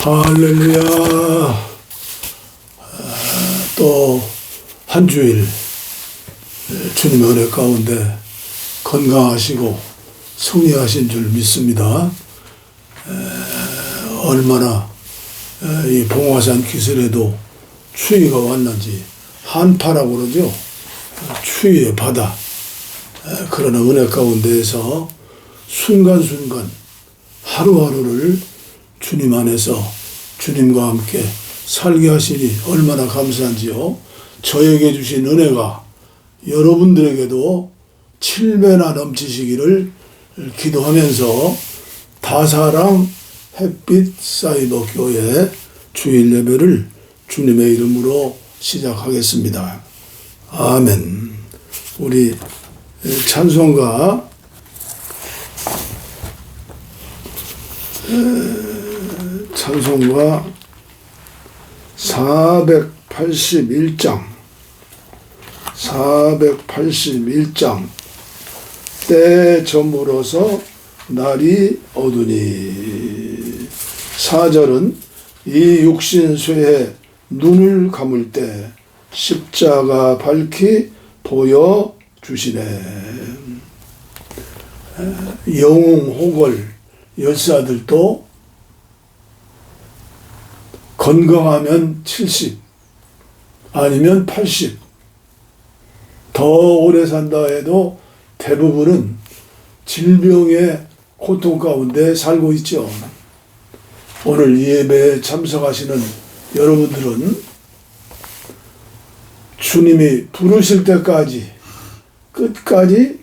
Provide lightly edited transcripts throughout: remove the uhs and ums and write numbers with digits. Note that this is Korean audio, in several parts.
할렐루야. 또 한 주일 주님의 은혜 가운데 건강하시고 승리하신 줄 믿습니다. 얼마나 이 봉화산 기슭에도 추위가 왔는지 한파라고 그러죠. 추위의 바다. 그러나 은혜 가운데에서 순간순간 하루하루를 주님 안에서 주님과 함께 살게 하시니 얼마나 감사한지요. 저에게 주신 은혜가 여러분들에게도 7배나 넘치시기를 기도하면서 다사랑 햇빛 사이버 교회 주일 예배를 주님의 이름으로 시작하겠습니다. 아멘. 우리 찬송가 481장 때 저물어서 날이 어두니. 4절은 이 육신 쇠에 눈을 감을 때 십자가 밝히 보여주시네. 영웅 호걸 열사들도 건강하면 70 아니면 80 더 오래 산다 해도 대부분은 질병의 고통 가운데 살고 있죠. 오늘 이 예배에 참석하시는 여러분들은 주님이 부르실 때까지 끝까지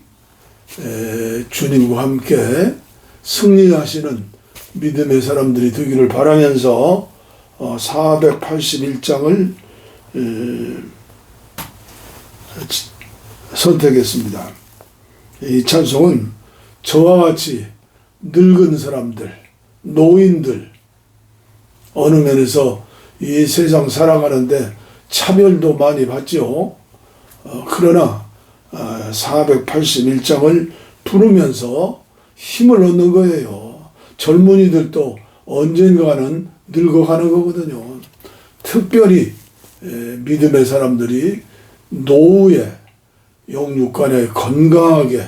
주님과 함께 승리하시는 믿음의 사람들이 되기를 바라면서 481장을 선택했습니다. 이 찬송은 저와 같이 늙은 사람들, 노인들, 어느 면에서 이 세상 살아가는데 차별도 많이 받죠. 그러나 481장을 부르면서 힘을 얻는 거예요. 젊은이들도 언젠가는 늙어가는 거거든요. 특별히 믿음의 사람들이 노후에 영육간에 건강하게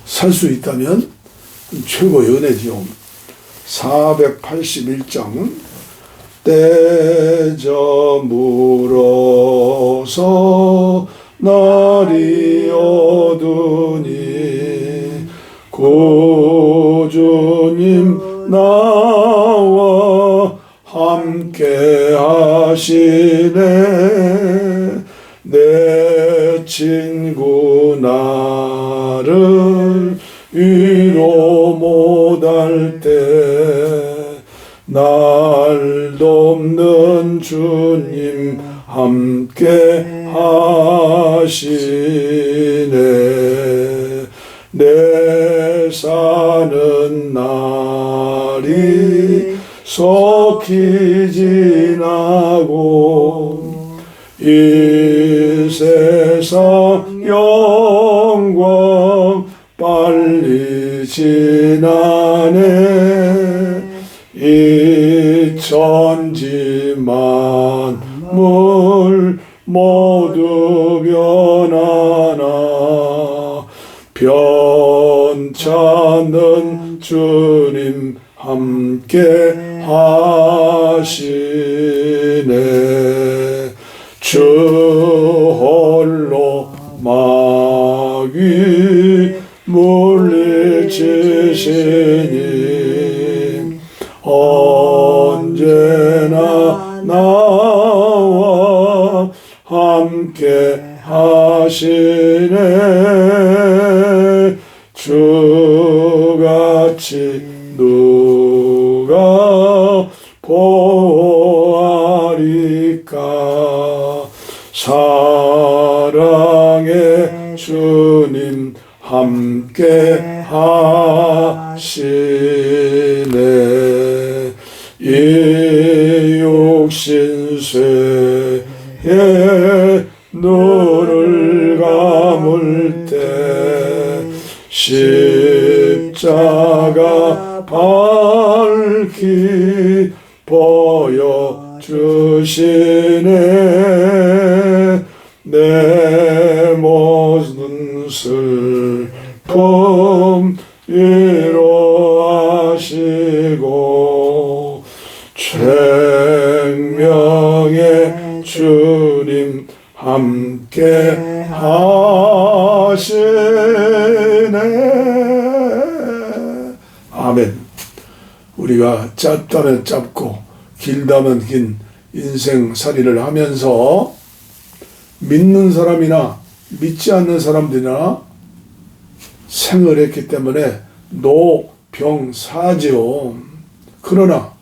살 수 있다면 최고의 은혜지요. 481장 때 저물어서 날이 어두니 구주님 나와 함께 하시네. 내 친구 나를 위로 못할 때 날 돕는 주님 함께 하시네. 내 사는 날이 속히 지나고 이 세상 영광 빨리 지나네. 이 천지 만물 모두 변하나 변찮는 주님 함께 하시네. 주 홀로 마귀 물리치시니 언제나 나와 함께 하시네. 주같이 누가 보아리까. 사랑의 주님 함께 하시네. 이 육신 쇠에 눈을 감을 때 십자가 밝히 보여주시네. 내 모든 슬픔 위로하시고 생명의 주님 함께 하시네. 아멘. 우리가 짧다면 짧고 길다면 긴 인생살이를 하면서 믿는 사람이나 믿지 않는 사람들이나 생을 했기 때문에 노병사지요. 그러나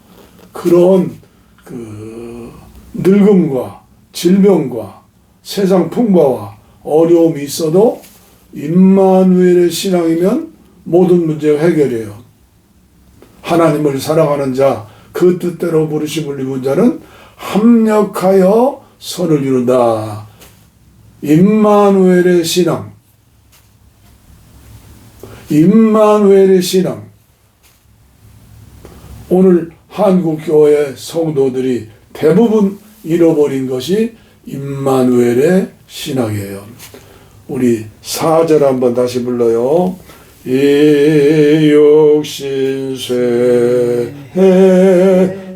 그런 늙음과 질병과 세상 풍파와 어려움이 있어도 임마누엘의 신앙이면 모든 문제가 해결해요. 하나님을 사랑하는 자, 그 뜻대로 부르심을 입은 자는 합력하여 선을 이룬다. 임마누엘의 신앙, 임마누엘의 신앙. 오늘 한국교회 성도들이 대부분 잃어버린 것이 임마누엘의 신앙이에요. 우리 4절 한번 다시 불러요. 이 육신쇠에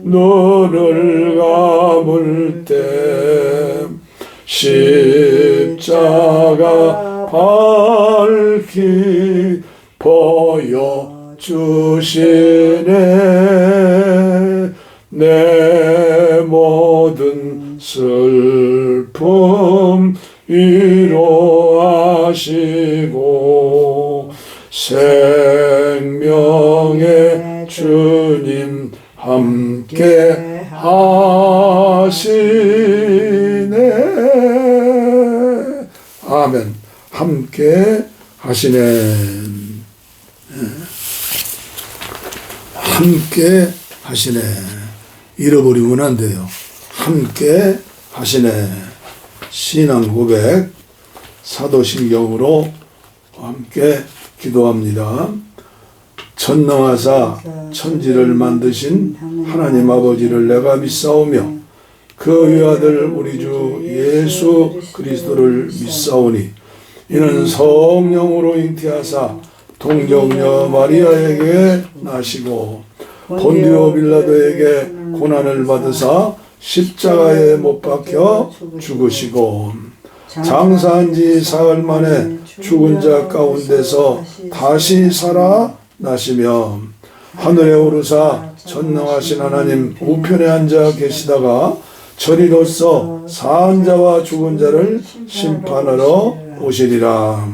눈을 감을 때 십자가 밝히 보여주시네. 내 모든 슬픔 위로하시고 생명의 주님 함께 하시네. 아멘. 함께 하시네. 함께 하시네. 잃어버리면 안 돼요. 함께 하시네. 신앙 고백 사도신경으로 함께 기도합니다. 전능하사 천지를 만드신 하나님 아버지를 내가 믿사오며 그 외아들 우리 주 예수 그리스도를 믿사오니 이는 성령으로 잉태하사 동정녀 마리아에게 나시고 본디오 빌라도에게 고난을 받으사 십자가에 못 박혀 죽으시고 장사한 지 사흘 만에 죽은 자 가운데서 다시 살아나시며 하늘에 오르사 전능하신 하나님 우편에 앉아 계시다가 저리로서 사한 자와 죽은 자를 심판하러 오시리라.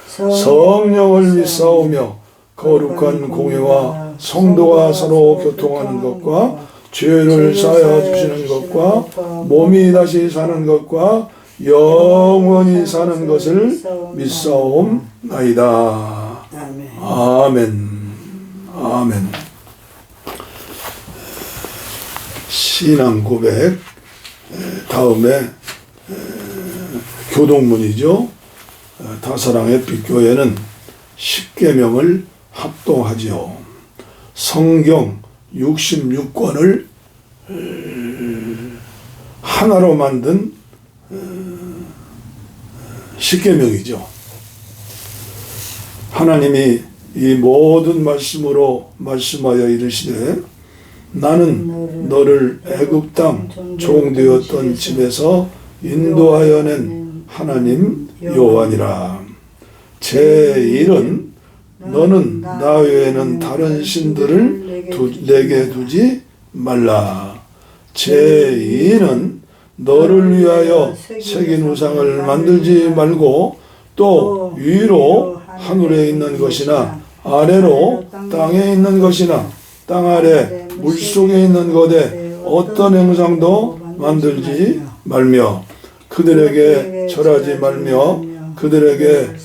성령을 믿사오며 거룩한 공예와 성도가 서로 교통하는 것과 죄를 사하여 주시는 것과 몸이 다시 사는 것과 영원히 사는 것을 믿사옵나이다. 아멘. 아멘. 신앙 고백 다음에 교동문이죠. 다사랑의 빛교회는 10계명을 합동하지요. 성경 66권을 하나로 만든 10계명이죠. 하나님이 이 모든 말씀으로 말씀하여 이르시되 나는 너를 애굽 땅 종되었던 집에서 인도하여 낸 하나님 여호와니라. 제1은 너는 나 외에는 다른 신들을 내게 두지 말라. 제2는 너를 위하여 새긴 우상을 만들지 말고 또 위로 하늘에 있는 것이나 아래로 땅에 있는 것이나 땅 아래 물속에 있는 것에 어떤 형상도 만들지 말며 그들에게 절하지 말며 그들을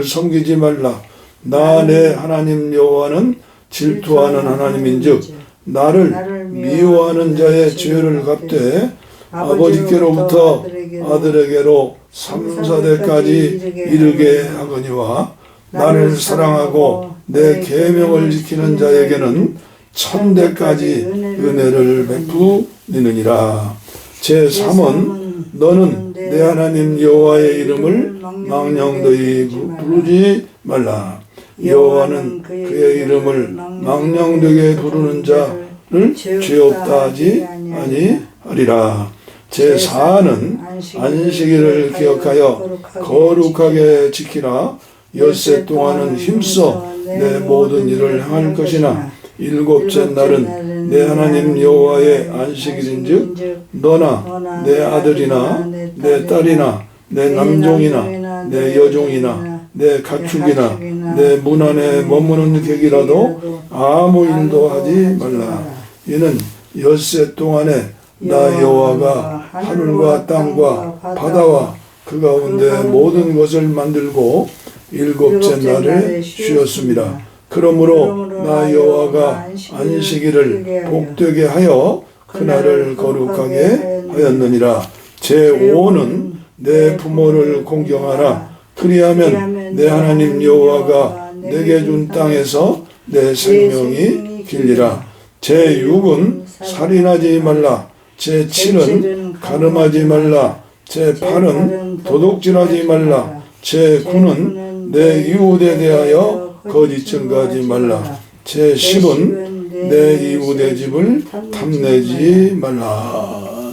섬기지 말라. 나 내 하나님 여호와는 질투하는 하나님인즉 나를 미워하는 자의 죄를 갚되 아버지께로부터 아들에게로 3, 4대까지 이르게 하거니와 나를 사랑하고 내 계명을 지키는 자에게는 천대까지 은혜를 베푸느니라. 제3은 너는 내 하나님 여호와의 이름을 망령되이 부르지 말라. 여호와는 그의 이름을 망령되게 부르는 자를 죄 없다 하지 아니하리라. 제4는 안식일을 기억하여 거룩하게 지키라. 엿새 동안은 힘써 내 모든 일을 행할 것이나 일곱째 날은 내 하나님 여호와의 안식일인즉 너나 내 아들이나 내 딸이나 내 남종이나 내 여종이나 내 가축이나 내 문 안에 머무는 객이라도 아무 일도 하지 말라. 이는 엿새 동안에 나 여호와가 하늘과 땅과 바다와 그 가운데 모든 것을 만들고 일곱째 날에 쉬었습니다. 그러므로 나 여호와가 안식일을 복되게 하여 그날을 거룩하게 하였느니라. 제5는 내 부모를 공경하라. 그리하면 내 하나님 여호와가 내게 준 땅에서 내 생명이 길리라. 제6은 살인하지 말라. 제7은 가늠하지 말라. 제8은 도둑질하지 말라. 제9는 내 이웃에 대하여 거짓 증거하지 말라. 제10은 내 이웃의 집을 탐내지 말라.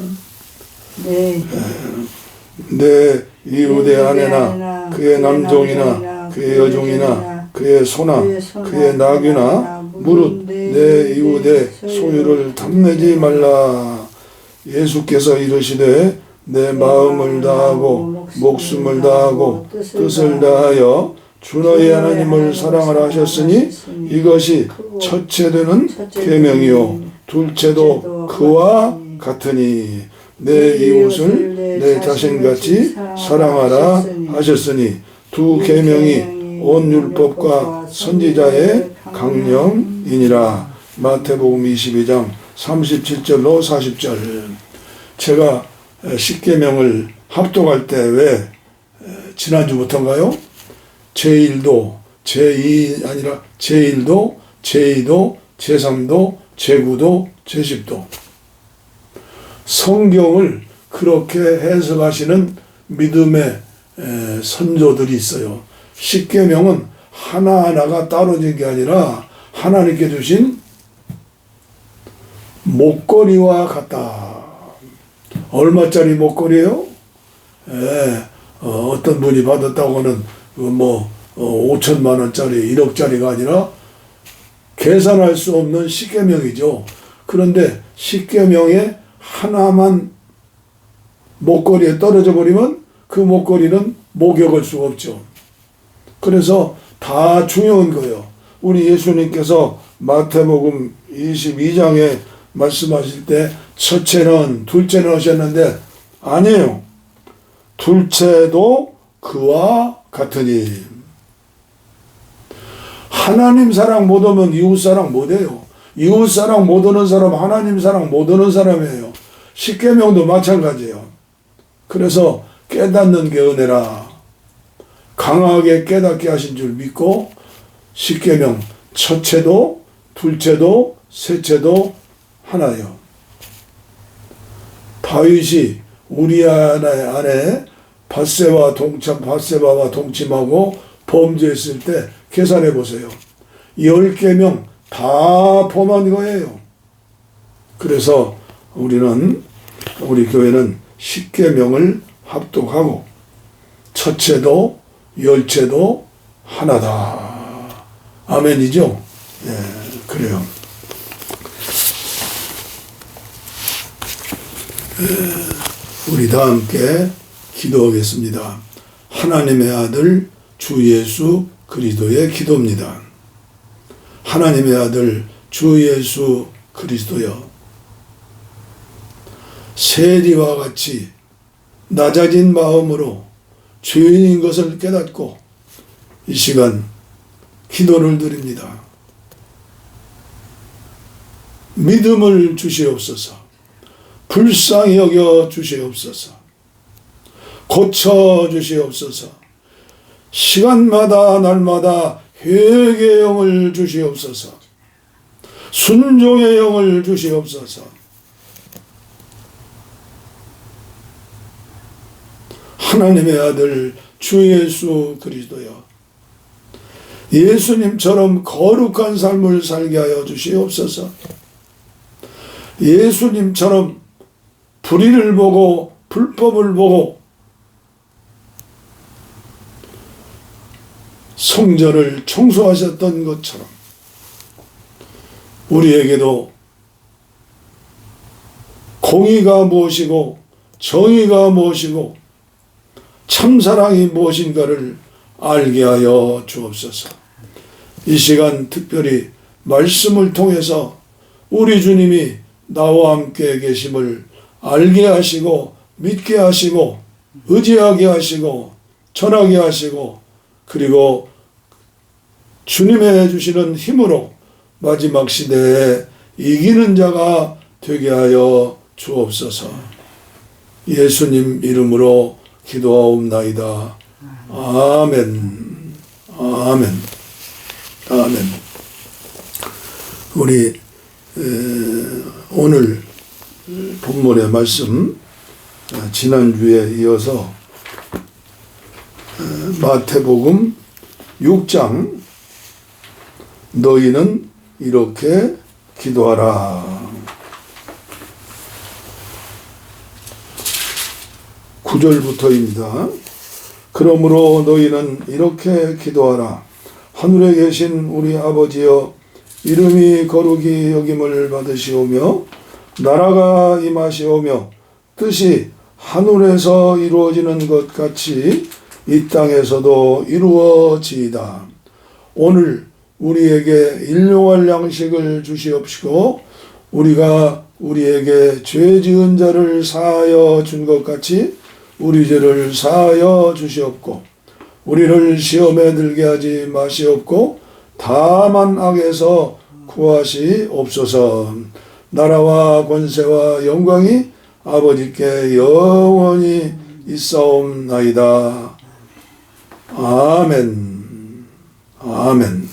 내 이웃의 아내나 그의 남종이나 그의 여종이나 그의 소나 그의 나귀나 무릇 내 이웃의 소유를 탐내지 말라. 예수께서 이르시되 내 마음을 다하고 목숨을 다하고 뜻을 다하여 주 너희 하나님을 사랑하라 하셨으니 이것이 첫째 되는 계명이요 둘째도 그와 같으니 내 이웃을 내 자신같이 사랑하라 하셨으니 두 계명이 온 율법과 선지자의 강령이니라. 마태복음 22장 37절로 40절. 제가 십계명을 합독할 때 왜 지난주부터인가요? 제1도, 제2 아니라 제1도, 제2도, 제3도, 제9도, 제10도. 성경을 그렇게 해석하시는 믿음의 선조들이 있어요. 십계명은 하나하나가 떨어진 게 아니라 하나님께 주신 목걸이와 같다. 얼마짜리 목걸이에요? 어떤 분이 받았다고는 5천만 원짜리 1억짜리가 아니라 계산할 수 없는 십계명이죠. 그런데 십계명에 하나만 목걸이에 떨어져 버리면 그 목걸이는 목욕할 수가 없죠. 그래서 다 중요한 거예요. 우리 예수님께서 마태복음 22장에 말씀하실 때 첫째는 둘째는 하셨는데 아니에요. 둘째도 그와 같으니. 하나님 사랑 못하면 이웃 사랑 못해요. 이웃 사랑 못하는 사람 하나님 사랑 못하는 사람이에요. 십계명도 마찬가지예요. 그래서 깨닫는 게 은혜라. 강하게 깨닫게 하신 줄 믿고 십계명 첫째도 둘째도 셋째도 하나요. 다윗이 우리아의 아내 바세바와 동침하고 범죄했을 때 계산해 보세요. 10계명 다 포함한 거예요. 그래서 우리 교회는 10계명을 합독하고 첫째도 열째도 하나다. 아멘이죠? 예, 그래요. 우리 다 함께 기도하겠습니다. 하나님의 아들 주 예수 그리스도의 기도입니다. 하나님의 아들 주 예수 그리스도여, 세리와 같이 낮아진 마음으로 죄인인 것을 깨닫고 이 시간 기도를 드립니다. 믿음을 주시옵소서. 불쌍히 여겨 주시옵소서. 고쳐 주시옵소서. 시간마다 날마다 회개의 영을 주시옵소서. 순종의 영을 주시옵소서. 하나님의 아들 주 예수 그리스도여, 예수님처럼 거룩한 삶을 살게 하여 주시옵소서. 예수님처럼 불의를 보고 불법을 보고 성전을 청소하셨던 것처럼 우리에게도 공의가 무엇이고 정의가 무엇이고 참사랑이 무엇인가를 알게 하여 주옵소서. 이 시간 특별히 말씀을 통해서 우리 주님이 나와 함께 계심을 알게 하시고 믿게 하시고 의지하게 하시고 전하게 하시고, 그리고 주님의 주시는 힘으로 마지막 시대에 이기는 자가 되게 하여 주옵소서. 예수님 이름으로 기도하옵나이다. 아멘. 아멘. 아멘. 우리 오늘 본문의 말씀, 지난주에 이어서 마태복음 6장 너희는 이렇게 기도하라. 9절부터입니다. 그러므로 너희는 이렇게 기도하라. 하늘에 계신 우리 아버지여, 이름이 거룩히 여김을 받으시오며 나라가 임하시오며 뜻이 하늘에서 이루어지는 것 같이 이 땅에서도 이루어지이다. 오늘 우리에게 일용할 양식을 주시옵시고 우리가 우리에게 죄 지은 자를 사하여 준 것 같이 우리 죄를 사하여 주시옵고 우리를 시험에 들게 하지 마시옵고 다만 악에서 구하시옵소서. 나라와 권세와 영광이 아버지께 영원히 있사옵나이다. 아멘. 아멘.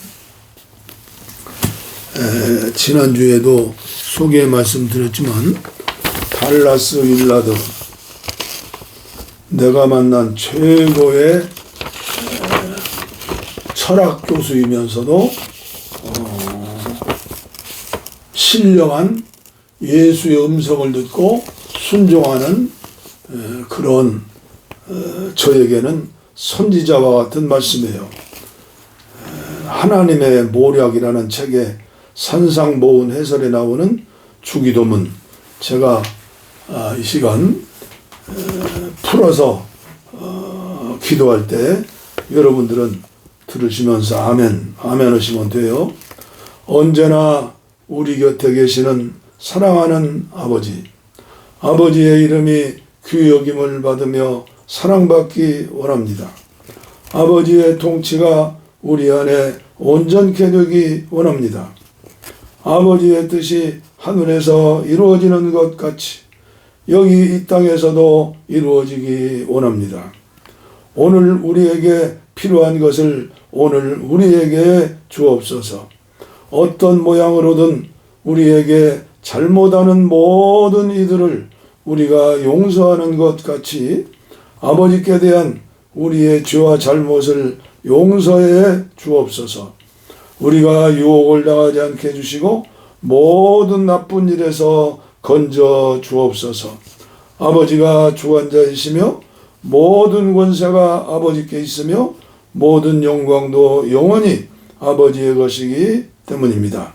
지난주에도 소개 말씀드렸지만 달라스 윌라드, 내가 만난 최고의 철학 교수이면서도 신령한 예수의 음성을 듣고 순종하는 그런 저에게는 선지자와 같은 말씀이에요. 하나님의 모략이라는 책에 산상보훈 해설에 나오는 주기도문, 제가 이 시간 풀어서 기도할 때 여러분들은 들으시면서 아멘, 아멘 하시면 돼요. 언제나 우리 곁에 계시는 사랑하는 아버지, 아버지의 이름이 귀 여김을 받으며 사랑받기 원합니다. 아버지의 통치가 우리 안에 온전케 되기 원합니다. 아버지의 뜻이 하늘에서 이루어지는 것 같이 여기 이 땅에서도 이루어지기 원합니다. 오늘 우리에게 필요한 것을 오늘 우리에게 주옵소서. 어떤 모양으로든 우리에게 잘못하는 모든 이들을 우리가 용서하는 것 같이 아버지께 대한 우리의 죄와 잘못을 용서해 주옵소서. 우리가 유혹을 당하지 않게 해주시고 모든 나쁜 일에서 건져 주옵소서. 아버지가 주관자이시며 모든 권세가 아버지께 있으며 모든 영광도 영원히 아버지의 것이기 때문입니다.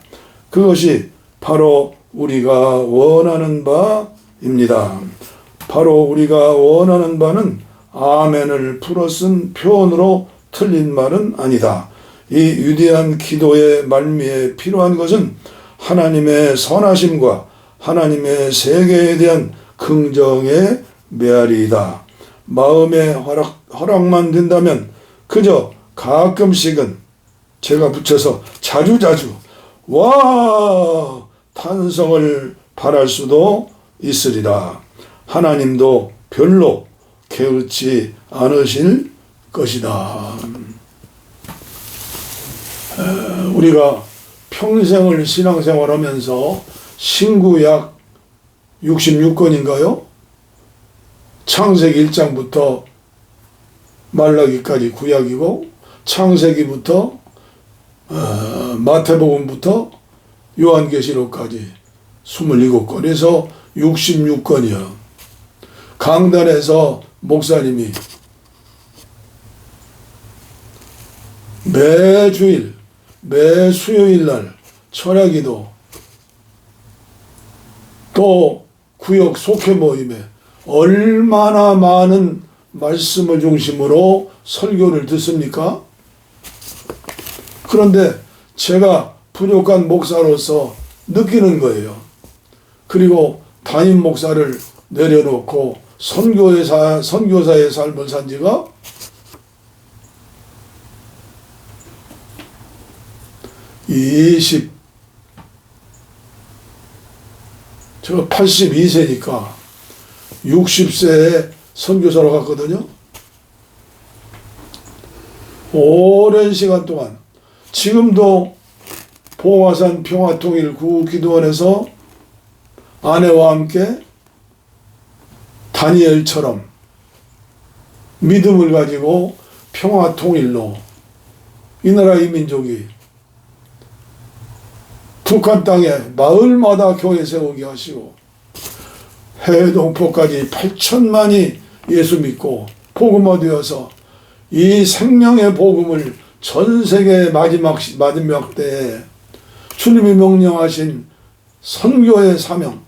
그것이 바로 우리가 원하는 바입니다. 바로 우리가 원하는 바는 아멘을 풀어 쓴 표현으로 틀린 말은 아니다. 이 위대한 기도의 말미에 필요한 것은 하나님의 선하심과 하나님의 세계에 대한 긍정의 메아리이다. 마음의 허락만 된다면 그저 가끔씩은, 제가 붙여서 자주자주 와 탄성을 바랄 수도 있으리라. 하나님도 별로 게으르지 않으실 것이다. 우리가 평생을 신앙생활하면서 신구 약 66권인가요? 창세기 1장부터 말라기까지 구약이고, 창세기부터 마태복음부터 요한계시록까지 27권에서 66권이요. 강단에서 목사님이 매주일, 매 수요일날 철야기도, 또 구역 속회 모임에 얼마나 많은 말씀을 중심으로 설교를 듣습니까? 그런데 제가 부족한 목사로서 느끼는 거예요. 그리고 담임 목사를 내려놓고 선교사의 삶을 산 지가 82세니까 60세에 선교사로 갔거든요. 오랜 시간 동안, 지금도 봉화산 평화통일 구기도원에서 아내와 함께 다니엘처럼 믿음을 가지고 평화통일로 이 나라 이 민족이 북한 땅에 마을마다 교회 세우게 하시고, 해외 동포까지 8천만이 예수 믿고 복음화되어서 이 생명의 복음을 전 세계 마지막 때에 주님이 명령하신 선교의 사명,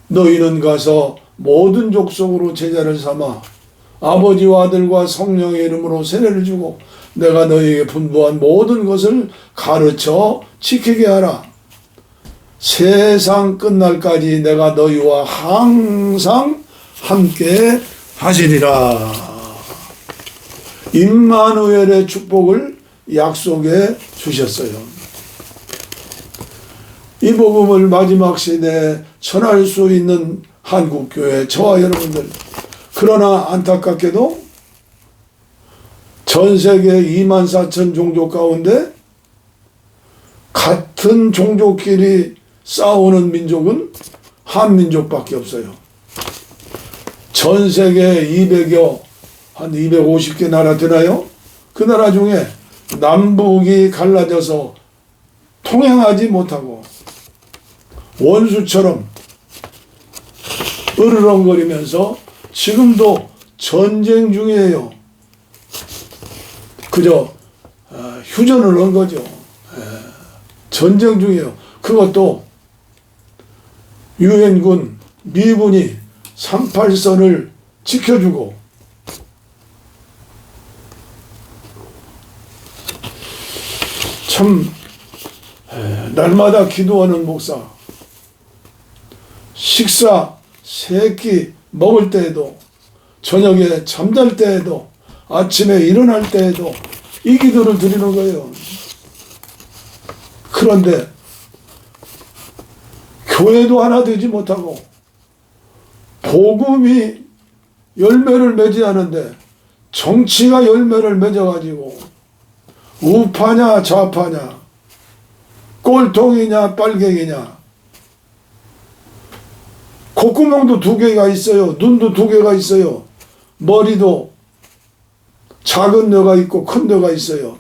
너희는 가서 모든 족속으로 제자를 삼아 아버지와 아들과 성령의 이름으로 세례를 주고 내가 너희에게 분부한 모든 것을 가르쳐 지키게 하라. 세상 끝날까지 내가 너희와 항상 함께 하시리라. 임마누엘의 축복을 약속해 주셨어요. 이 복음을 마지막 시대에 전할 수 있는 한국교회, 저와 여러분들, 그러나 안타깝게도 전 세계 24,000 종족 가운데 같은 종족끼리 싸우는 민족은 한민족밖에 없어요. 전 세계 200여, 한 250개 나라 되나요? 그 나라 중에 남북이 갈라져서 통행하지 못하고 원수처럼 으르렁거리면서 지금도 전쟁 중이에요. 그저 휴전을 한 거죠. 전쟁 중이에요. 그것도 유엔군, 미군이 38선을 지켜주고, 참 날마다 기도하는 목사, 식사, 세끼 먹을 때에도, 저녁에 잠잘 때에도, 아침에 일어날 때에도 이 기도를 드리는 거예요. 그런데 교회도 하나 되지 못하고 복음이 열매를 맺지 않은데 정치가 열매를 맺어가지고 우파냐 좌파냐, 꼴통이냐 빨갱이냐, 콧구멍도 2개가 있어요. 눈도 2개가 있어요. 머리도 작은 뇌가 있고 큰 뇌가 있어요.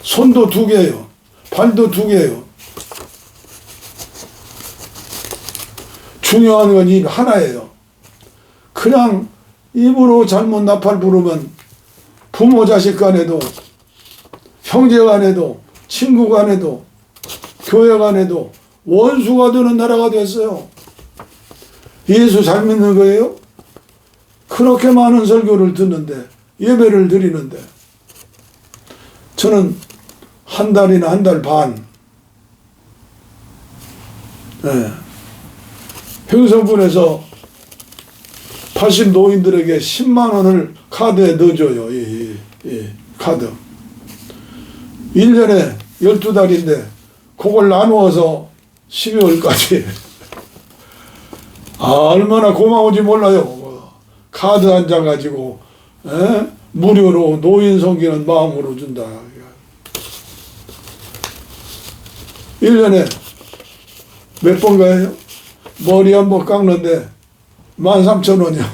손도 2개예요. 발도 2개예요. 중요한 건 입 하나예요. 그냥 입으로 잘못 나팔 부르면 부모 자식 간에도, 형제 간에도, 친구 간에도, 교회 간에도 원수가 되는 나라가 됐어요. 예수 잘 믿는 거예요? 그렇게 많은 설교를 듣는데, 예배를 드리는데, 저는 한 달이나 한 달 반, 행성군에서 80 노인들에게 10만 원을 카드에 넣어줘요. 카드. 1년에 12달인데 그걸 나누어서 12월까지 얼마나 고마운지 몰라요. 카드 한 장 가지고 무료로 노인 섬기는 마음으로 준다. 1년에 몇 번 가요? 머리 한 번 깎는데 13,000원이요.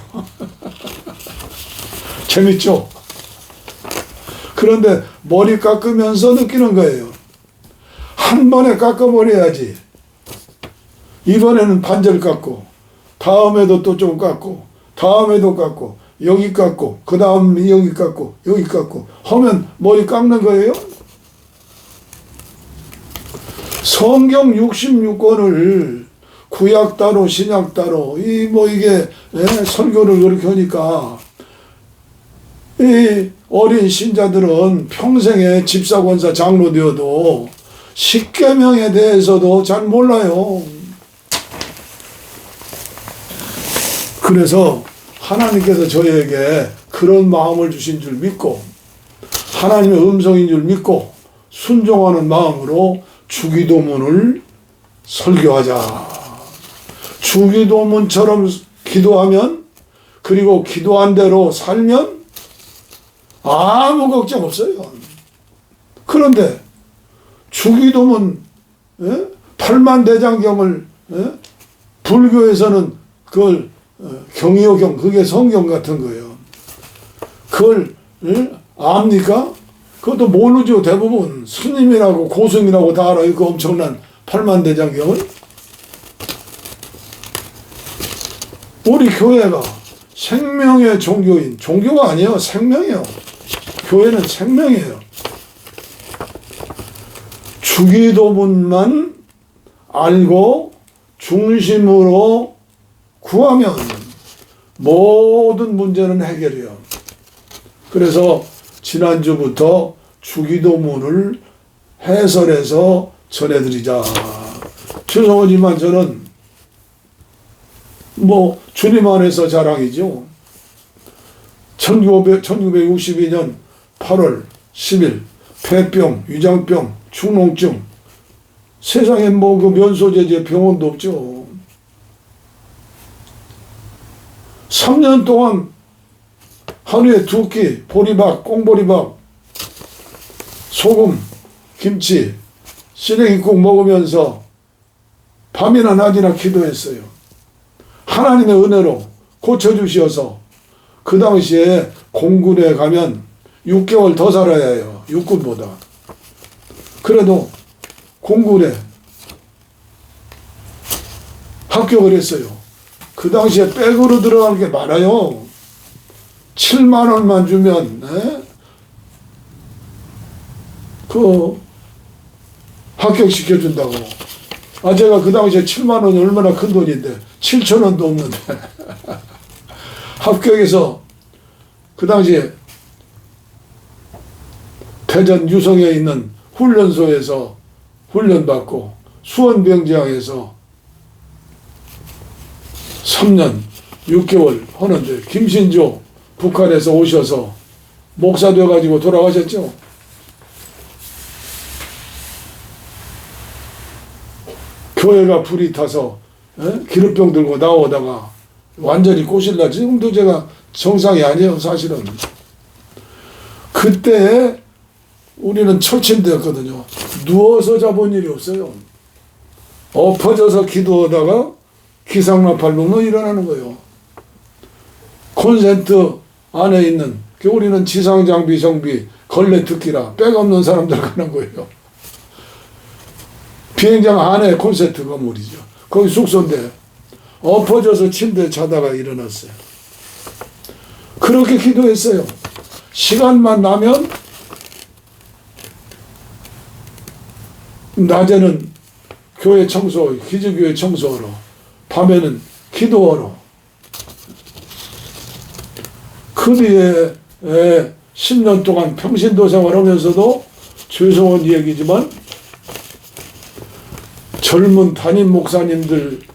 재밌죠? 그런데 머리 깎으면서 느끼는 거예요. 한 번에 깎아버려야지. 이번에는 반절 깎고, 다음에도 또 좀 깎고, 다음에도 깎고, 여기 깎고, 그 다음 여기 깎고, 여기 깎고 하면 머리 깎는 거예요. 성경 66권을 구약 따로 신약 따로 이게 설교를 그렇게 하니까 이 어린 신자들은 평생에 집사 권사 장로 되어도 십계명에 대해서도 잘 몰라요. 그래서 하나님께서 저희에게 그런 마음을 주신 줄 믿고 하나님의 음성인 줄 믿고 순종하는 마음으로 주기도문을 설교하자. 주기도문처럼 기도하면, 그리고 기도한 대로 살면 아무 걱정 없어요. 그런데 주기도문 8만대장경을 불교에서는 그걸 경이요경, 그게 성경 같은 거예요. 그걸 압니까? 그것도 모르죠. 대부분 스님이라고 고승이라고 다 알아요. 그 엄청난 8만대장경을. 우리 교회가 생명의 종교인, 종교가 아니에요. 생명이에요. 교회는 생명이에요. 주기도문만 알고 중심으로 구하면 모든 문제는 해결해요. 그래서 지난주부터 주기도문을 해설해서 전해드리자. 죄송하지만 저는 주님 안에서 자랑이죠. 1962년 8월 10일 폐병, 위장병, 축농증, 세상에 그 면소재제 병원도 없죠. 3년 동안 하루에 2끼 보리밥, 꽁보리밥, 소금, 김치, 시래기국 먹으면서 밤이나 낮이나 기도했어요. 하나님의 은혜로 고쳐주시어서 그 당시에 공군에 가면 6개월 더 살아야 해요. 육군보다. 그래도 공군에 합격을 했어요. 그 당시에 백으로 들어가는 게 많아요. 7만 원만 주면 합격시켜준다고. 제가 그 당시에 7만 원이 얼마나 큰 돈인데 7천 원도 없는데 합격해서 그 당시에 대전 유성에 있는 훈련소에서 훈련받고 수원병장에서 3년 6개월 하는데 김신조 북한에서 오셔서 목사 돼가지고 돌아가셨죠. 교회가 불이 타서 기름병 들고 나오다가 완전히 꼬실라. 지금도 제가 정상이 아니에요. 사실은. 그때 우리는 철친되었거든요. 누워서 자본 일이 없어요. 엎어져서 기도하다가 기상나팔로는 일어나는 거예요. 콘센트 안에 있는, 우리는 지상장비 정비 걸레 특기라 백 없는 사람들 가는 거예요. 비행장 안에 콘센트 건물이죠. 거기 숙소인데 엎어져서 침대에 자다가 일어났어요. 그렇게 기도했어요. 시간만 나면 낮에는 교회 청소, 기지교회 청소하러, 밤에는 기도하러. 그 뒤에 10년 동안 평신도 생활하면서도 죄송한 얘기지만 젊은 담임 목사님들보다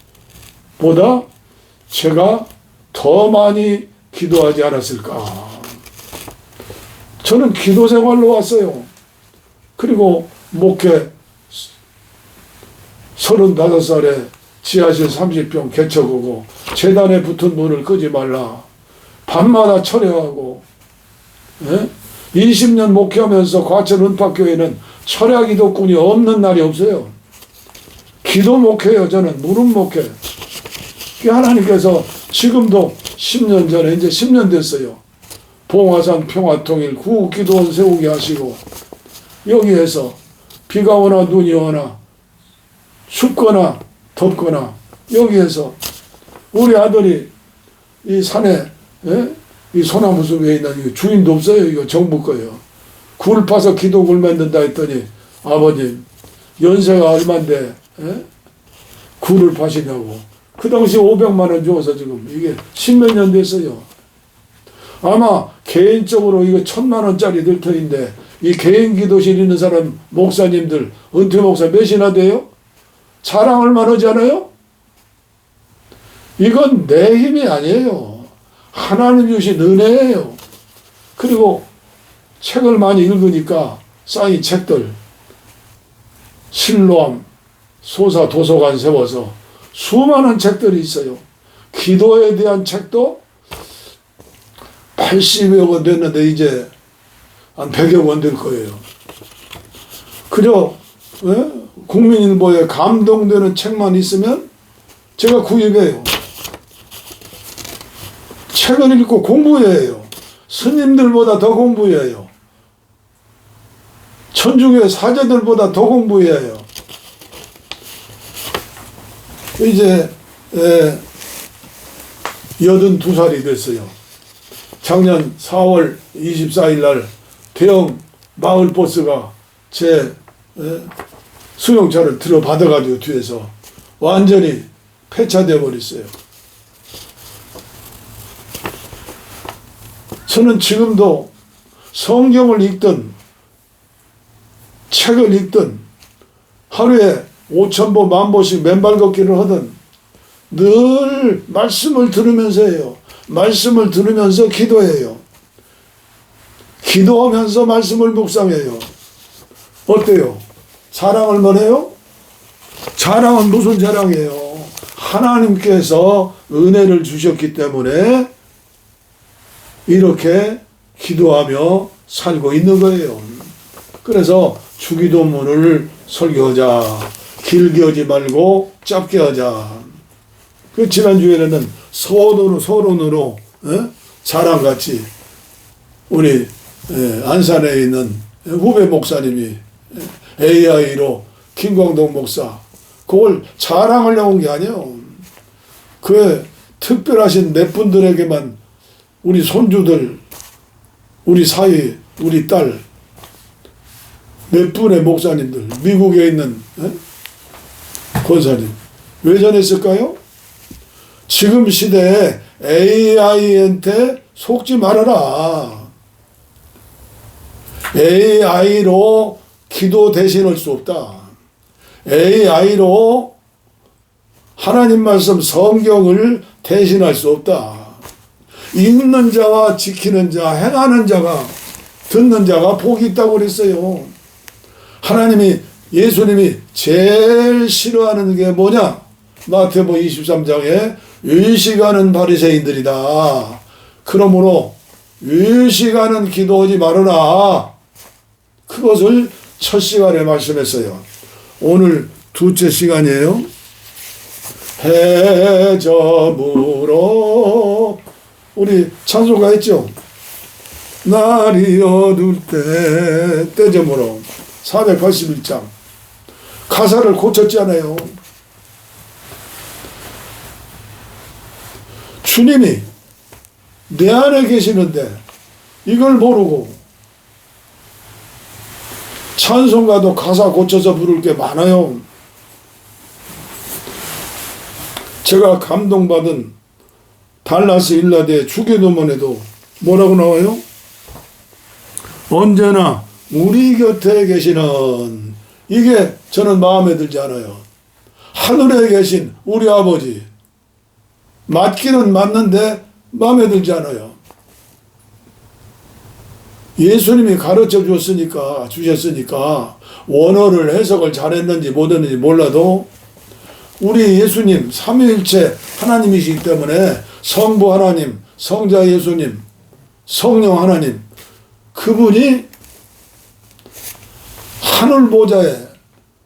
제가 더 많이 기도하지 않았을까. 저는 기도 생활로 왔어요. 그리고 목회 35살에 지하실 30평 개척하고 재단에 붙은 문을 끄지 말라. 밤마다 철야하고 20년 목회하면서 과천 은팍교회는 철야 기도꾼이 없는 날이 없어요. 기도 목회요. 저는 무릎 목회. 하나님께서 지금도 10년 전에 이제 10년 됐어요. 봉화산 평화통일 구기도원 세우게 하시고 여기에서 비가 오나 눈이 오나 춥거나 덥거나 여기에서 우리 아들이 이 산에 이 소나무 숲에 있는 주인도 없어요. 이거 정부 거예요. 굴 파서 기도굴 만든다 했더니 아버님 연세가 얼만데 굴을 파시냐고. 그 당시 500만 원 주어서 지금 이게 10몇 년 됐어요. 아마 개인적으로 이거 1000만 원짜리 들 터인데 이 개인 기도실 있는 사람 목사님들 은퇴 목사 몇이나 돼요? 자랑을 만하지 않아요? 이건 내 힘이 아니에요. 하나님 주신 은혜예요. 그리고 책을 많이 읽으니까 쌓인 책들 실로암 소사 도서관 세워서 수많은 책들이 있어요. 기도에 대한 책도 80여 권 됐는데 이제 한 100여 권 될 거예요. 그저 국민일보에 감동되는 책만 있으면 제가 구입해요. 책을 읽고 공부해요. 스님들보다 더 공부해요. 천주교 사제들보다 더 공부해요. 이제 82살이 됐어요. 작년 4월 24일 날 대형 마을버스가 제 수용차를 들어받아가지고 뒤에서 완전히 폐차돼 버렸어요. 저는 지금도 성경을 읽든 책을 읽든 하루에 5,000보, 10,000보씩 맨발 걷기를 하든 늘 말씀을 들으면서 해요. 말씀을 들으면서 기도해요. 기도하면서 말씀을 묵상해요. 어때요? 자랑을 뭐래요? 자랑은 무슨 자랑이에요? 하나님께서 은혜를 주셨기 때문에 이렇게 기도하며 살고 있는 거예요. 그래서 주기도문을 설교하자. 길게 하지 말고 짧게 하자. 그 지난주에는 서론으로 자랑같이 우리 안산에 있는 후배 목사님이 AI로 김광동 목사 그걸 자랑하려고 온 게 아니에요. 그 특별하신 몇 분들에게만 우리 손주들 우리 사위 우리 딸 몇 분의 목사님들 미국에 있는 권사님 왜 전했을까요? 지금 시대에 AI한테 속지 말아라. AI로 기도 대신할 수 없다. AI로 하나님 말씀 성경을 대신할 수 없다. 읽는 자와 지키는 자, 행하는 자가 듣는 자가 복이 있다고 그랬어요. 하나님이 예수님이 제일 싫어하는 게 뭐냐? 마태복음 23장에 의식하는 바리새인들이다. 그러므로 의식하는 기도하지 말아라. 그것을 첫 시간에 말씀했어요. 오늘 두째 시간이에요. 해저무로 우리 찬송가 했죠. 날이 어두울 때 때저무로 481장 가사를 고쳤잖아요. 주님이 내 안에 계시는데 이걸 모르고 찬송가도 가사 고쳐서 부를 게 많아요. 제가 감동받은 달라스 일라데 주기도문에도 뭐라고 나와요? 언제나 우리 곁에 계시는 이게 저는 마음에 들지 않아요. 하늘에 계신 우리 아버지 맞기는 맞는데 마음에 들지 않아요. 예수님이 가르쳐 주셨으니까 원어를 해석을 잘했는지 못했는지 몰라도 우리 예수님 삼위일체 하나님이시기 때문에 성부 하나님, 성자 예수님, 성령 하나님 그분이 하늘 보좌에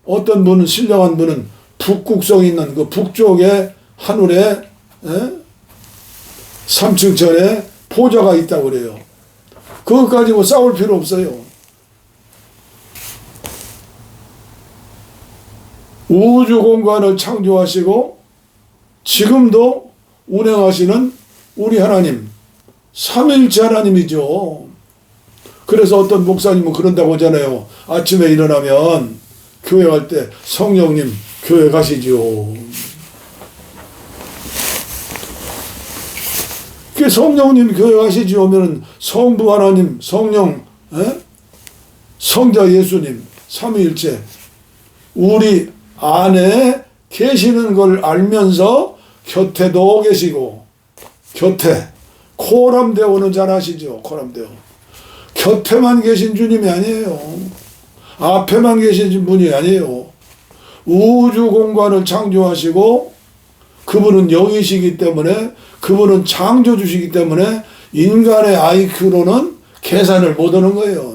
어떤 분은 신령한 분은 북극성 있는 그 북쪽에 하늘에 3층천에 보좌가 있다고 그래요. 그것 가지고 싸울 필요 없어요. 우주 공간을 창조하시고 지금도 운행하시는 우리 하나님, 삼위일체 하나님이죠. 그래서 어떤 목사님은 그런다고 하잖아요. 아침에 일어나면 교회 갈 때 성령님 교회 가시죠. 그 성령님 교회 가시죠 하면은 성부 하나님, 성령, 성자 예수님, 삼위일체 우리 안에 계시는 걸 알면서 곁에도 계시고, 곁에 코람데오는 잘 아시죠? 코람데오. 곁에만 계신 주님이 아니에요. 앞에만 계신 분이 아니에요. 우주 공간을 창조하시고 그분은 영이시기 때문에, 그분은 창조주시기 때문에 인간의 IQ로는 계산을 못하는 거예요.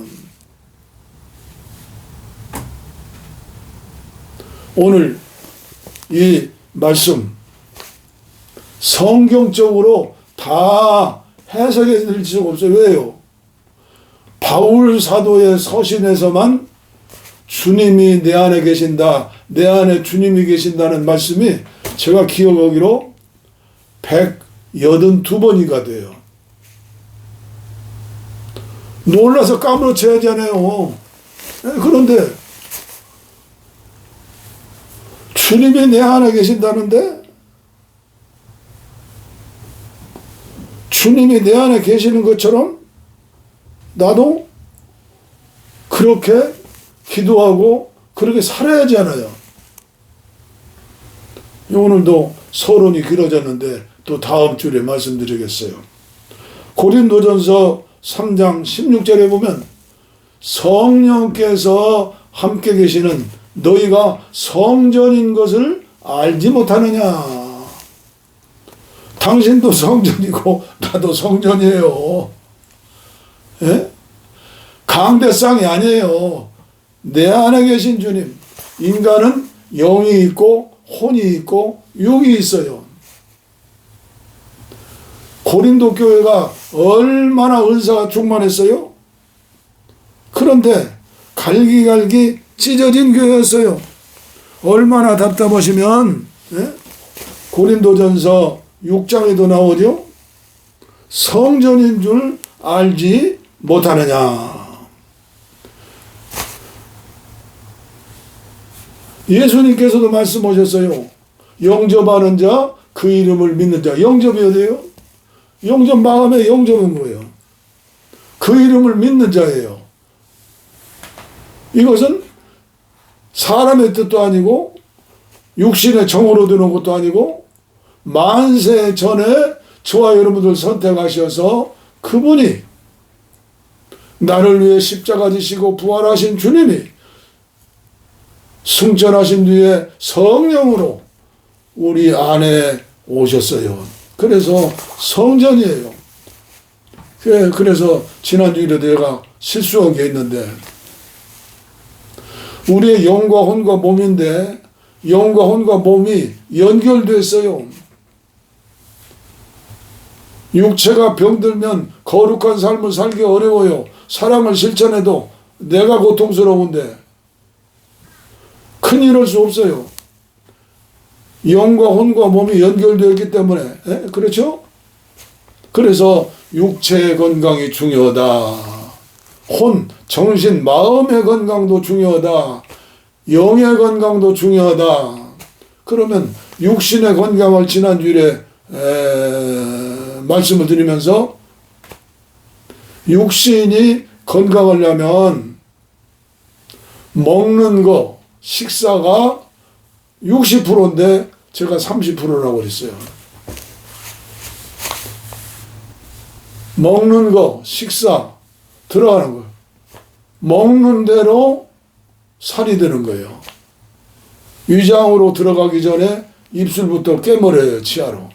오늘 이 말씀 성경적으로 다 해석해 드릴 수가 없어요. 왜요? 바울 사도의 서신에서만 주님이 내 안에 계신다, 내 안에 주님이 계신다는 말씀이 제가 기억하기로 182번인가 돼요. 놀라서 까무러쳐야 하잖아요. 그런데 주님이 내 안에 계신다는데, 주님이 내 안에 계시는 것처럼 나도 그렇게 기도하고 그렇게 살아야 하잖아요. 오늘도 서론이 길어졌는데 또 다음 주에 말씀드리겠어요. 고린도전서 3장 16절에 보면 성령께서 함께 계시는 너희가 성전인 것을 알지 못하느냐. 당신도 성전이고 나도 성전이에요. 예? 강대상이 아니에요. 내 안에 계신 주님. 인간은 영이 있고 혼이 있고 육이 있어요. 고린도 교회가 얼마나 은사가 충만했어요. 그런데 갈기갈기 찢어진 교회였어요. 얼마나 답답하시면 고린도전서 6장에도 나오죠. 성전인 줄 알지 못하느냐. 예수님께서도 말씀하셨어요. 영접하는 자, 그 이름을 믿는 자. 영접이 어디예요? 영접 마음에 영접은 거예요. 그 이름을 믿는 자예요. 이것은 사람의 뜻도 아니고 육신의 정으로 드는 것도 아니고 만세 전에 저와 여러분들 선택하셔서 그분이 나를 위해 십자가 지시고 부활하신 주님이 승천하신 뒤에 성령으로 우리 안에 오셨어요. 그래서 성전이에요. 그래서 지난주에 내가 실수한 게 있는데, 우리의 영과 혼과 몸인데 영과 혼과 몸이 연결됐어요. 육체가 병들면 거룩한 삶을 살기 어려워요. 사랑을 실천해도 내가 고통스러운데 큰일할 수 없어요. 영과 혼과 몸이 연결되어 있기 때문에. 그렇죠? 그래서 육체의 건강이 중요하다. 혼, 정신, 마음의 건강도 중요하다. 영의 건강도 중요하다. 그러면 육신의 건강을 지난주에 말씀을 드리면서 육신이 건강하려면 먹는 거, 식사가 60%인데 제가 30%라고 그랬어요. 먹는 거, 식사 들어가는 거. 먹는 대로 살이 되는 거예요. 위장으로 들어가기 전에 입술부터 깨물어요. 치아로.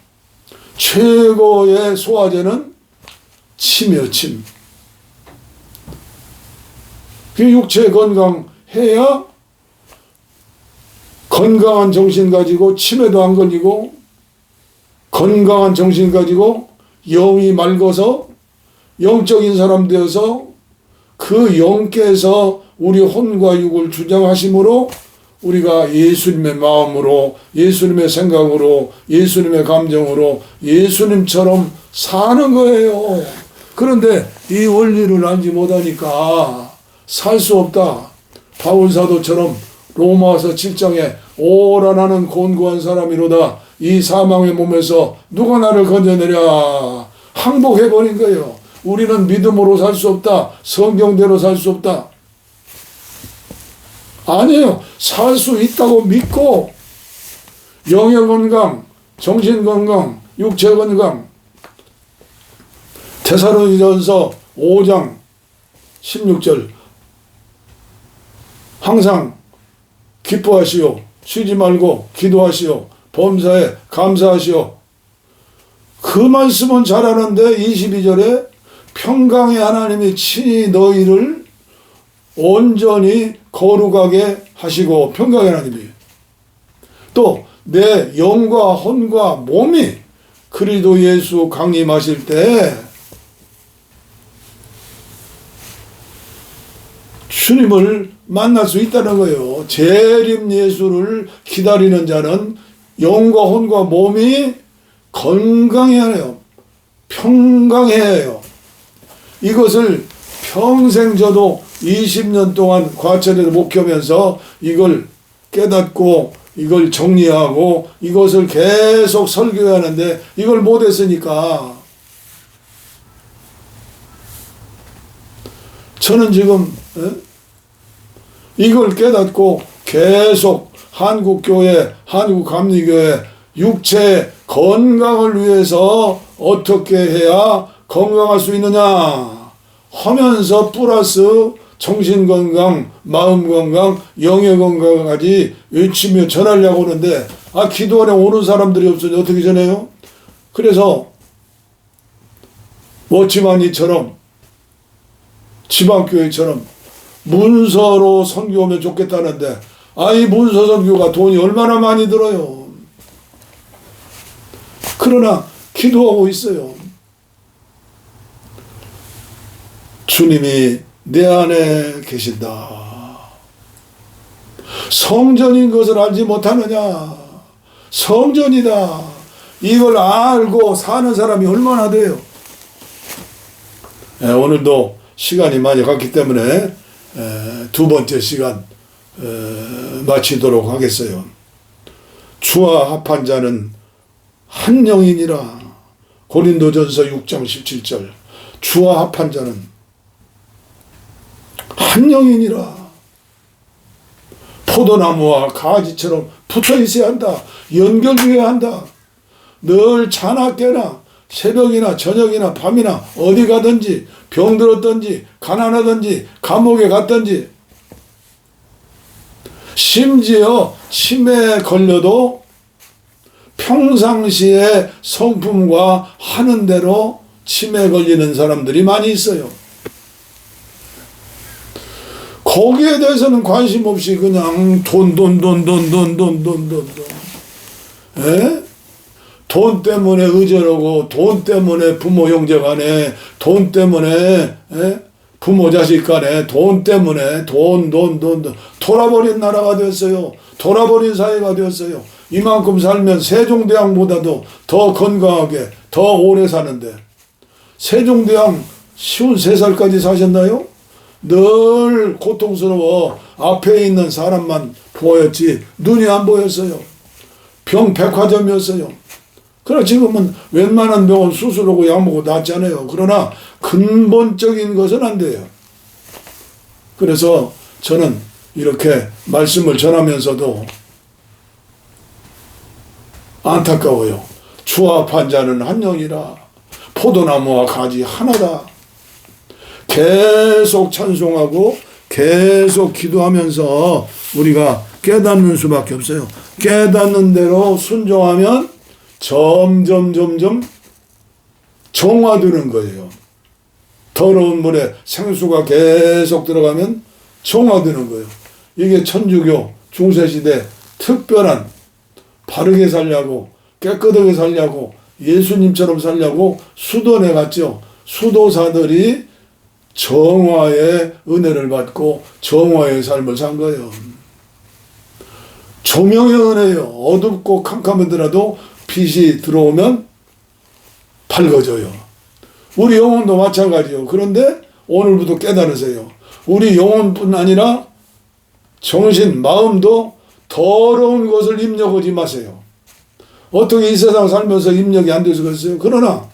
최고의 소화제는 침이에요. 침. 그 육체 건강해야 건강한 정신 가지고 치매도 안 걸리고 건강한 정신 가지고 영이 맑아서 영적인 사람 되어서 그 영께서 우리 혼과 육을 주장하심으로 우리가 예수님의 마음으로 예수님의 생각으로 예수님의 감정으로 예수님처럼 사는 거예요. 그런데 이 원리를 알지 못하니까 살 수 없다. 바울 사도처럼 로마서 7장에 오라 나는 곤고한 사람이로다. 이 사망의 몸에서 누가 나를 건져내랴. 항복해버린 거예요. 우리는 믿음으로 살 수 없다. 성경대로 살 수 없다. 아니에요. 살 수 있다고 믿고 영의 건강, 정신 건강, 육체 건강. 데살로니가전서 5장 16절 항상 기뻐하시오. 쉬지 말고 기도하시오. 범사에 감사하시오. 그 말씀은 잘하는데 22절에 평강의 하나님이 친히 너희를 온전히 거룩하게 하시고 평강의 하나님이 또 내 영과 혼과 몸이 그리스도 예수 강림하실 때 주님을 만날 수 있다는 거예요. 재림 예수를 기다리는 자는 영과 혼과 몸이 건강해야 해요. 평강해야 해요. 이것을 평생 저도 20년 동안 과천에서 목회하면서 이걸 깨닫고 이걸 정리하고 이것을 계속 설교해야 하는데 이걸 못했으니까 저는 지금 이걸 깨닫고 계속 한국교회, 한국감리교회 육체 건강을 위해서 어떻게 해야 건강할 수 있느냐 하면서 플러스 정신건강, 마음건강, 영의 건강까지 외치며 전하려고 하는데 기도원에 오는 사람들이 없으니 어떻게 전해요? 그래서 워치마니처럼 지방교회처럼 문서로 선교하면 좋겠다는데 이 문서 선교가 돈이 얼마나 많이 들어요. 그러나 기도하고 있어요. 주님이 내 안에 계신다. 성전인 것을 알지 못하느냐. 성전이다. 이걸 알고 사는 사람이 얼마나 돼요. 오늘도 시간이 많이 갔기 때문에 두 번째 시간 마치도록 하겠어요. 주와 합한 자는 한 영이니라. 고린도전서 6장 17절. 주와 합한 자는 한 영이니라. 포도나무와 가지처럼 붙어 있어야 한다. 연결되어야 한다. 늘 자나 깨나 새벽이나 저녁이나 밤이나 어디 가든지 병들었든지 가난하든지 감옥에 갔든지 심지어 치매에 걸려도 평상시에 성품과 하는 대로 치매에 걸리는 사람들이 많이 있어요. 거기에 대해서는 관심 없이 그냥 돈. 돈 때문에 의절하고 돈 때문에 부모 형제 간에 돈 때문에 부모 자식 간에 돈 때문에 돈 돌아버린 나라가 되었어요. 돌아버린 사회가 되었어요. 이만큼 살면 세종대왕보다도 더 건강하게 더 오래 사는데 세종대왕 53살까지 사셨나요? 늘 고통스러워 앞에 있는 사람만 보였지 눈이 안 보였어요. 병 백화점이었어요. 그러나 지금은 웬만한 병은 수술하고 약 먹고 낫잖아요. 그러나 근본적인 것은 안 돼요. 그래서 저는 이렇게 말씀을 전하면서도 안타까워요. 주와 합한 자는 한 영이라. 포도나무와 가지 하나다. 계속 찬송하고 계속 기도하면서 우리가 깨닫는 수밖에 없어요. 깨닫는 대로 순종하면 점점 정화되는 거예요. 더러운 물에 생수가 계속 들어가면 정화되는 거예요. 이게 천주교 중세시대 특별한 바르게 살려고 깨끗하게 살려고 예수님처럼 살려고 수도내 갔죠. 수도사들이 정화의 은혜를 받고 정화의 삶을 산 거예요. 조명의 은혜예요. 어둡고 캄캄하더라도 빛이 들어오면 밝아져요. 우리 영혼도 마찬가지요. 그런데 오늘부터 깨달으세요. 우리 영혼뿐 아니라 정신, 마음도 더러운 것을 입력하지 마세요. 어떻게 이 세상 살면서 입력이 안 되겠어요? 그러나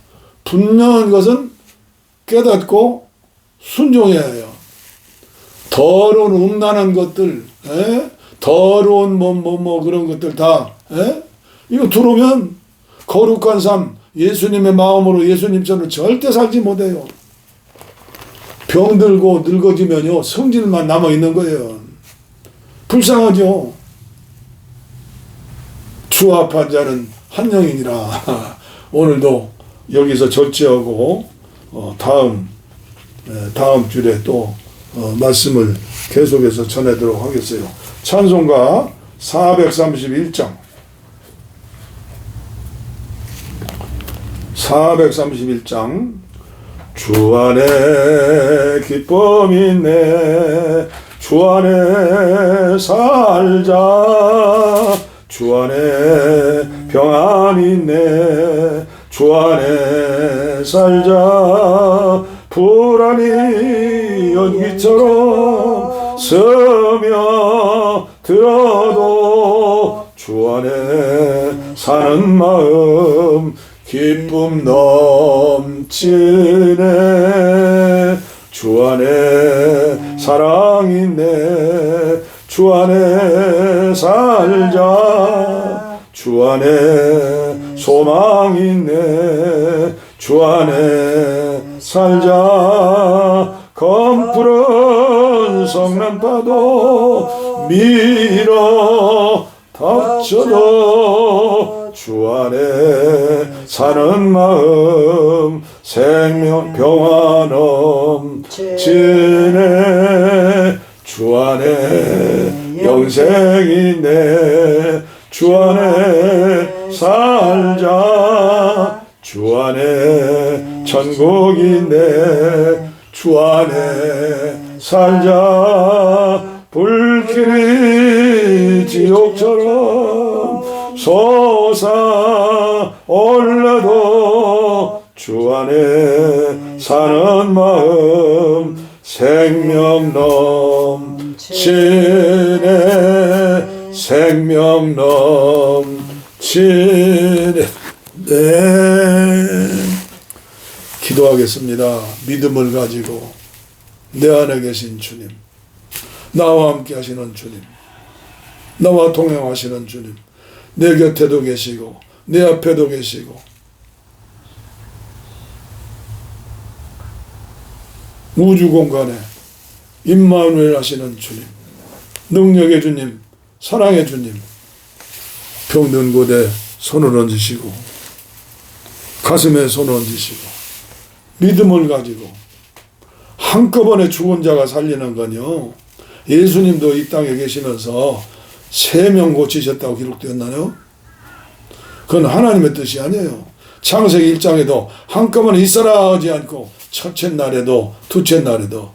분명한 것은 깨닫고 순종해야 해요. 더러운 음란한 것들, 더러운 그런 것들 다, 이거 들어오면 거룩한 삶, 예수님의 마음으로 예수님처럼 절대 살지 못해요. 병들고 늙어지면요, 성질만 남아있는 거예요. 불쌍하죠. 주합한 자는 한 영이니라. 오늘도 여기서 절제하고 다음 주에 또 말씀을 계속해서 전하도록 하겠어요. 찬송가 431장 431장 주 안에 기쁨 있네 주 안에 살자 주 안에 평안 있네 주 안에 살자 불안이 연기처럼 스며 들어도 주 안에 사는 마음 기쁨 넘치네 주 안에 사랑 있네 주 안에 살자 주 안에 소망 있네 주 안에 살자 검푸른 성난파도 밀어 닥쳐도 주 안에 사는 마음 생명 평안 넘치네 주 안에 영생이네 주 안에 살자 주 안에 천국이네 주 안에 살자 불길이 지옥처럼 솟아올라도 주 안에 사는 마음 생명 넘치네 생명 넘치네. 네. 기도하겠습니다. 믿음을 가지고 내 안에 계신 주님, 나와 함께 하시는 주님, 나와 동행하시는 주님, 내 곁에도 계시고 내 앞에도 계시고 우주 공간에 임마누엘 하시는 주님, 능력의 주님, 사랑의 주님, 병든 곳에 손을 얹으시고 가슴에 손을 얹으시고 믿음을 가지고 한꺼번에 죽은 자가 살리는 건요, 예수님도 이 땅에 계시면서 3명 고치셨다고 기록되었나요? 그건 하나님의 뜻이 아니에요. 창세기 1장에도 한꺼번에 있어라 하지 않고 첫째 날에도 둘째 날에도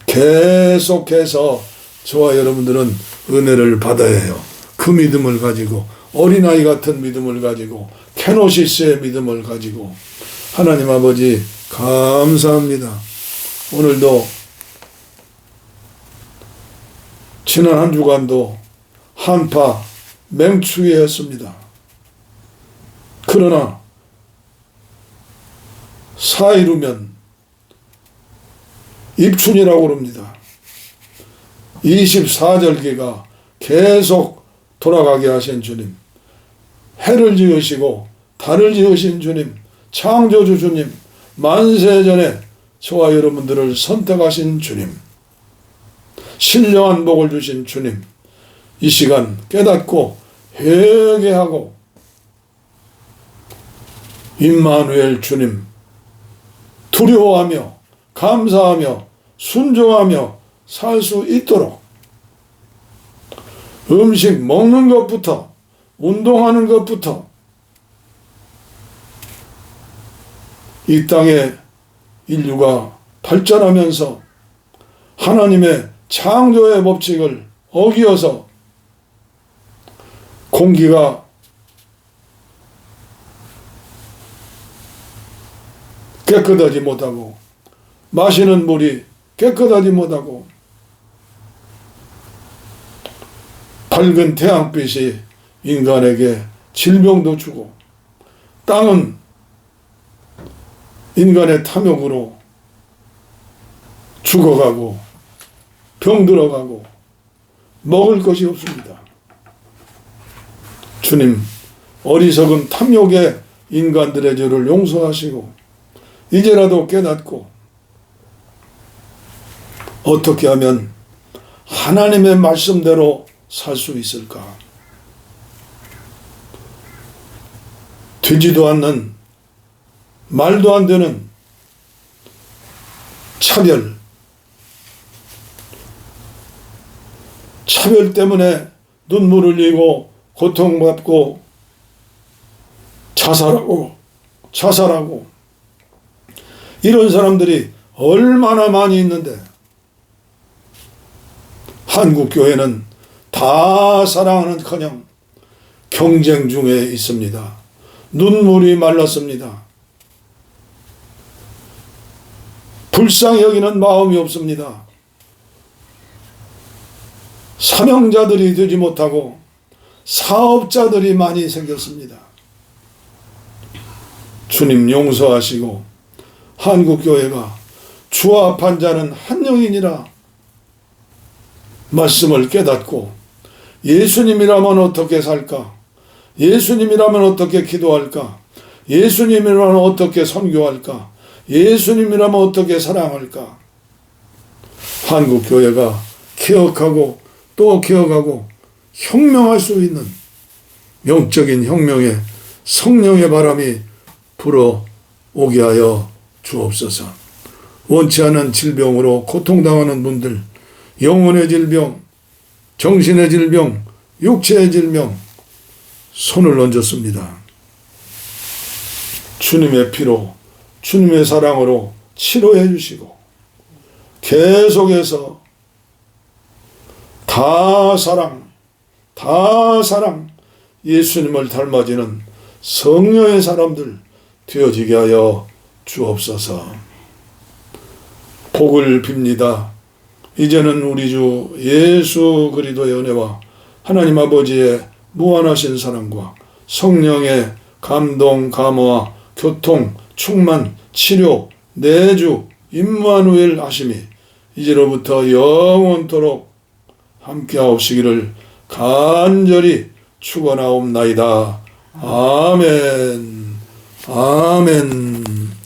계속해서 저와 여러분들은 은혜를 받아야 해요. 그 믿음을 가지고 어린아이 같은 믿음을 가지고 케노시스의 믿음을 가지고 하나님 아버지 감사합니다. 오늘도 지난 한 주간도 한파 맹추위였습니다. 그러나 사이루면 입춘이라고 그럽니다. 24절기가 계속 돌아가게 하신 주님, 해를 지으시고 달을 지으신 주님, 창조주 주님, 만세전에 저와 여러분들을 선택하신 주님, 신령한 복을 주신 주님, 이 시간 깨닫고 회개하고 임마누엘 주님 두려워하며 감사하며 순종하며 살 수 있도록 음식 먹는 것부터, 운동하는 것부터, 이 땅에 인류가 발전하면서 하나님의 창조의 법칙을 어기어서 공기가 깨끗하지 못하고, 마시는 물이 깨끗하지 못하고, 밝은 태양빛이 인간에게 질병도 주고, 땅은 인간의 탐욕으로 죽어가고 병들어가고 먹을 것이 없습니다. 주님, 어리석은 탐욕의 인간들의 죄를 용서하시고 이제라도 깨닫고 어떻게 하면 하나님의 말씀대로 살 수 있을까? 되지도 않는, 말도 안 되는 차별 때문에 눈물 흘리고 고통받고 자살하고 이런 사람들이 얼마나 많이 있는데, 한국교회는 다 사랑하는커녕 경쟁 중에 있습니다. 눈물이 말랐습니다. 불쌍히 여기는 마음이 없습니다. 사명자들이 되지 못하고 사업자들이 많이 생겼습니다. 주님 용서하시고 한국교회가 주와 합한 자는 한 영이니라 말씀을 깨닫고, 예수님이라면 어떻게 살까? 예수님이라면 어떻게 기도할까? 예수님이라면 어떻게 선교할까? 예수님이라면 어떻게 사랑할까? 한국교회가 기억하고 또 기억하고 혁명할 수 있는 영적인 혁명의 성령의 바람이 불어오게 하여 주옵소서. 원치 않은 질병으로 고통당하는 분들, 영혼의 질병, 정신의 질병, 육체의 질병 손을 얹었습니다. 주님의 피로, 주님의 사랑으로 치료해 주시고, 계속해서 다 사랑, 예수님을 닮아지는 성령의 사람들 되어지게 하여 주옵소서. 복을 빕니다. 이제는 우리 주 예수 그리스도의 은혜와 하나님 아버지의 무한하신 사랑과 성령의 감동, 감화, 교통, 충만, 치료, 내주, 임마누엘 하심이 이제로부터 영원토록 함께하옵시기를 간절히 축원하옵나이다. 아멘. 아멘.